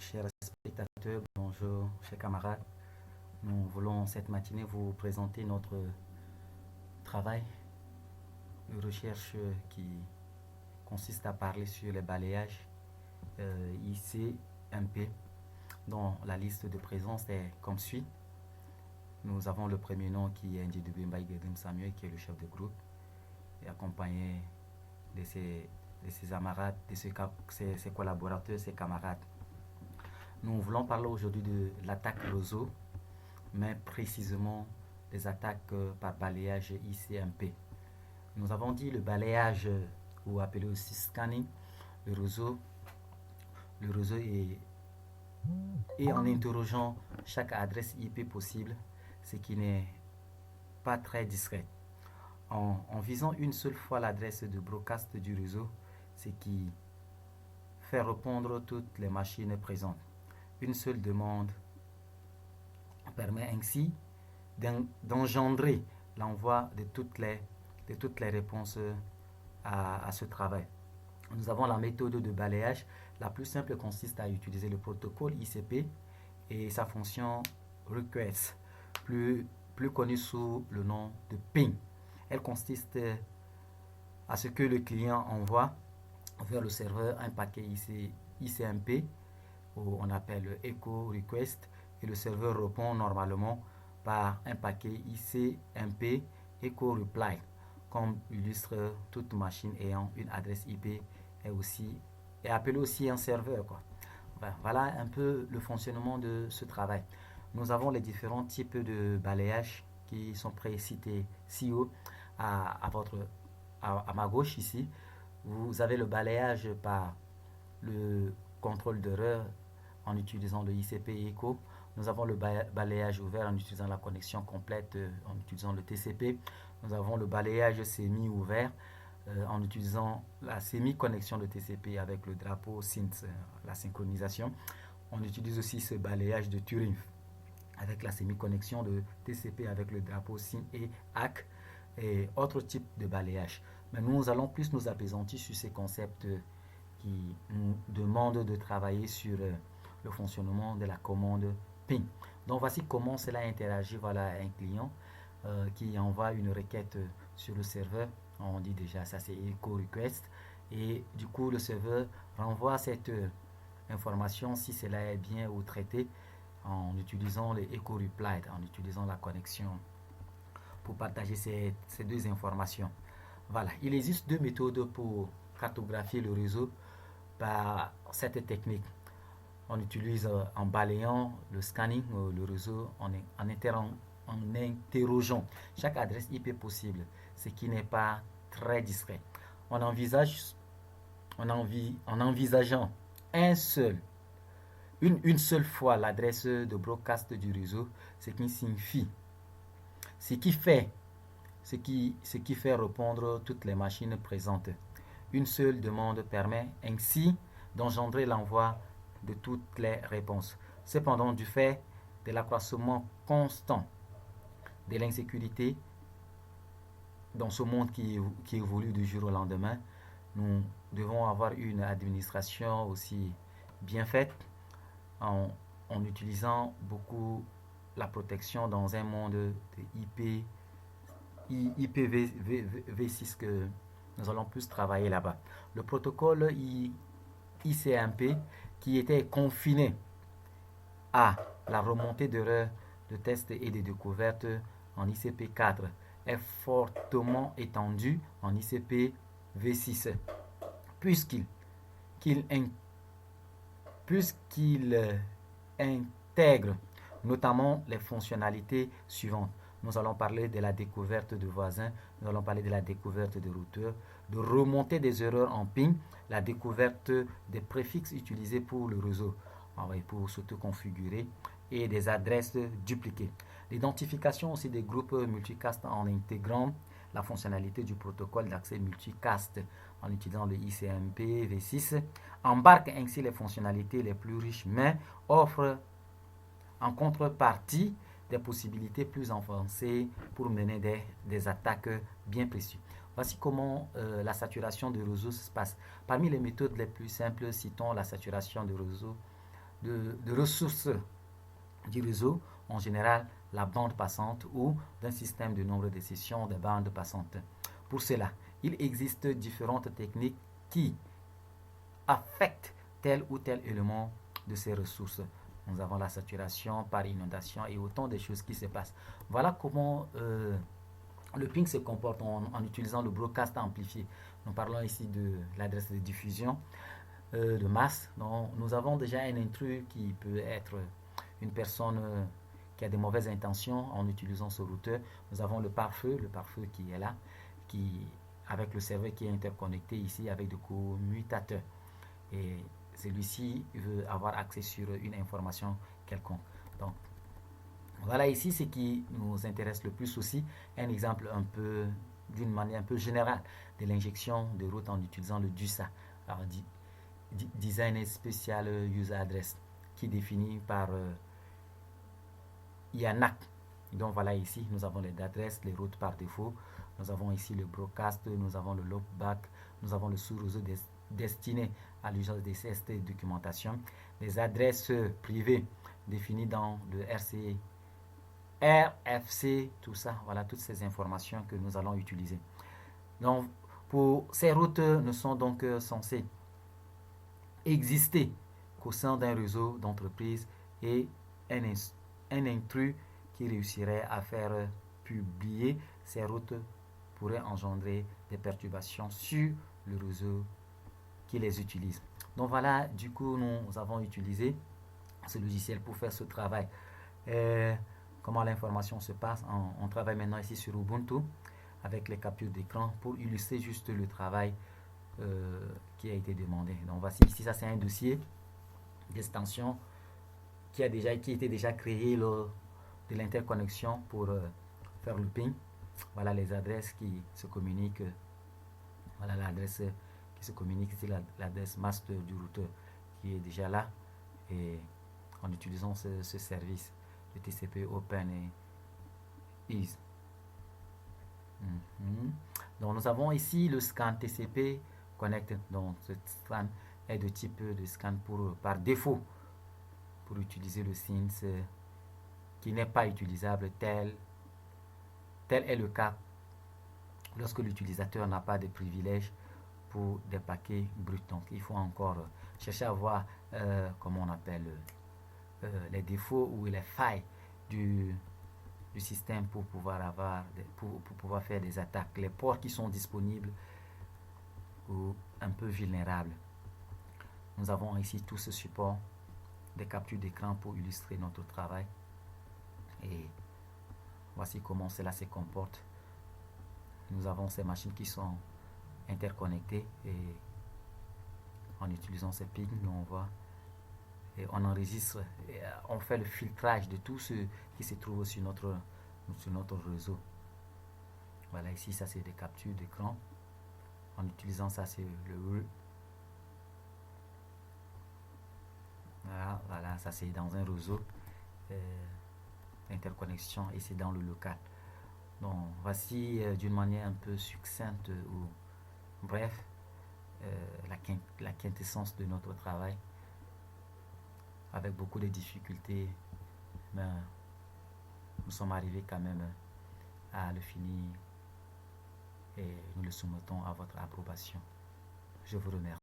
chers spectateurs, bonjour, chers camarades. Nous voulons cette matinée vous présenter notre travail de recherche qui consiste à parler sur les balayages ICMP, dont la liste de présence est comme suit. Nous avons le premier nom qui est Ndjidube Mbaïgedem Samuel, qui est le chef de groupe, et accompagné de ses camarades, de ses collaborateurs, ses camarades. Nous voulons parler aujourd'hui de l'attaque réseau, mais précisément des attaques par balayage ICMP. Nous avons dit le balayage, ou appelé aussi scanning, le réseau et en interrogeant chaque adresse IP possible, ce qui n'est pas très discret. En visant une seule fois l'adresse de broadcast du réseau, ce qui fait répondre toutes les machines présentes. Une seule demande permet ainsi d'engendrer l'envoi de toutes les réponses à ce travail. Nous avons la méthode de balayage. La plus simple consiste à utiliser le protocole ICP et sa fonction request, plus connue sous le nom de ping. Elle consiste à ce que le client envoie vers le serveur un paquet ICMP, où on appelle echo request, et le serveur répond normalement par un paquet ICMP echo reply, comme illustre toute machine ayant une adresse IP est appelée aussi un serveur, quoi. Voilà un peu le fonctionnement de ce travail. Nous avons les différents types de balayage qui sont précités ci-haut. À ma gauche ici, vous avez le balayage par le contrôle d'erreur en utilisant le ICP Echo. Nous avons le balayage ouvert en utilisant la connexion complète en utilisant le TCP. Nous avons le balayage semi-ouvert en utilisant la semi-connexion de TCP avec le drapeau synth, la synchronisation. On utilise aussi ce balayage de Turing avec la semi-connexion de TCP avec le drapeau synth et ACK et autres types de balayage. Mais nous allons plus nous apaisantir sur ces concepts qui nous demandent de travailler sur le fonctionnement de la commande ping. Donc voici comment cela interagit. Voilà un client qui envoie une requête sur le serveur. On dit déjà ça, c'est echo request, et du coup le serveur renvoie cette information si cela est bien ou traité en utilisant les echo reply, en utilisant la connexion pour partager ces deux informations. Voilà, il existe deux méthodes pour cartographier le réseau par cette technique. On utilise en balayant le scanning, le réseau, en interrogeant chaque adresse IP possible, ce qui n'est pas très discret. En envisageant une seule fois l'adresse de broadcast du réseau, ce qui fait répondre toutes les machines présentes. Une seule demande permet ainsi d'engendrer l'envoi de toutes les réponses. Cependant, du fait de l'accroissement constant de l'insécurité dans ce monde qui évolue du jour au lendemain, nous devons avoir une administration aussi bien faite en utilisant beaucoup la protection dans un monde de IPv6 que nous allons plus travailler là-bas. Le protocole ICMP qui était confiné à la remontée d'erreurs de tests et de découvertes en ICP4 est fortement étendu en ICP-V6 puisqu'il intègre notamment les fonctionnalités suivantes. Nous allons parler de la découverte de voisins, nous allons parler de la découverte de routeurs, de remontée des erreurs en ping, la découverte des préfixes utilisés pour le réseau, pour s'auto-configurer, et des adresses dupliquées. L'identification aussi des groupes multicast en intégrant la fonctionnalité du protocole d'accès multicast en utilisant le ICMP V6 embarque ainsi les fonctionnalités les plus riches, mais offre en contrepartie des possibilités plus avancées pour mener des attaques bien précises. Voici comment la saturation de réseau se passe. Parmi les méthodes les plus simples, citons la saturation de réseau de ressources du réseau, en général la bande passante ou d'un système de nombre de sessions de bandes passantes. Pour cela, il existe différentes techniques qui affectent tel ou tel élément de ces ressources. Nous avons la saturation par inondation et autant de choses qui se passent. Voilà comment le ping se comporte en utilisant le broadcast amplifié. Nous parlons ici de l'adresse de diffusion de masse. Donc, nous avons déjà un intrus qui peut être une personne qui a de mauvaises intentions en utilisant ce routeur. Nous avons le pare-feu qui est là, qui, avec le serveur qui est interconnecté ici avec des commutateurs. Et celui-ci veut avoir accès sur une information quelconque. Donc, voilà ici ce qui nous intéresse le plus aussi, un exemple un peu d'une manière un peu générale de l'injection de route en utilisant le DUSA, alors Design Special User Address, qui est défini par IANAC. Donc voilà ici, nous avons les adresses, les routes par défaut, nous avons ici le broadcast, nous avons le loopback, nous avons le sous-réseau destiné à l'usage des CST documentation, les adresses privées définies dans le RFC, tout ça, voilà toutes ces informations que nous allons utiliser. Donc, pour ces routes ne sont donc censées exister qu'au sein d'un réseau d'entreprise et un intrus qui réussirait à faire publier ces routes pourrait engendrer des perturbations sur le réseau qui les utilise. Donc voilà, du coup, nous avons utilisé ce logiciel pour faire ce travail. Comment l'information se passe? On travaille maintenant ici sur Ubuntu avec les captures d'écran pour illustrer juste le travail qui a été demandé. Donc voici ici, ça c'est un dossier d'extension qui était déjà créé lors de l'interconnexion pour faire le ping. Voilà les adresses qui se communiquent. Voilà l'adresse qui se communique, c'est l'adresse master du routeur qui est déjà là. Et en utilisant ce service de TCP Open et Ease. Donc nous avons ici le scan TCP Connect. Donc ce scan est de type de scan par défaut pour utiliser le SYNS qui n'est pas utilisable tel est le cas lorsque l'utilisateur n'a pas de privilèges pour des paquets bruts. Donc il faut encore chercher à voir comment on appelle les défauts ou les failles du système pour pouvoir faire des attaques. Les ports qui sont disponibles ou un peu vulnérables. Nous avons ici tout ce support, des captures d'écran pour illustrer notre travail. Et voici comment cela se comporte. Nous avons ces machines qui sont interconnectées et en utilisant ces pings, on voit et on enregistre, et on fait le filtrage de tout ce qui se trouve sur notre réseau. Voilà, ici ça c'est des captures d'écran. En utilisant ça, c'est le voilà, ça c'est dans un réseau d'interconnexion et c'est dans le local. Donc voici d'une manière un peu succincte ou bref la quintessence de notre travail avec beaucoup de difficultés, mais nous sommes arrivés quand même à le finir et nous le soumettons à votre approbation. Je vous remercie.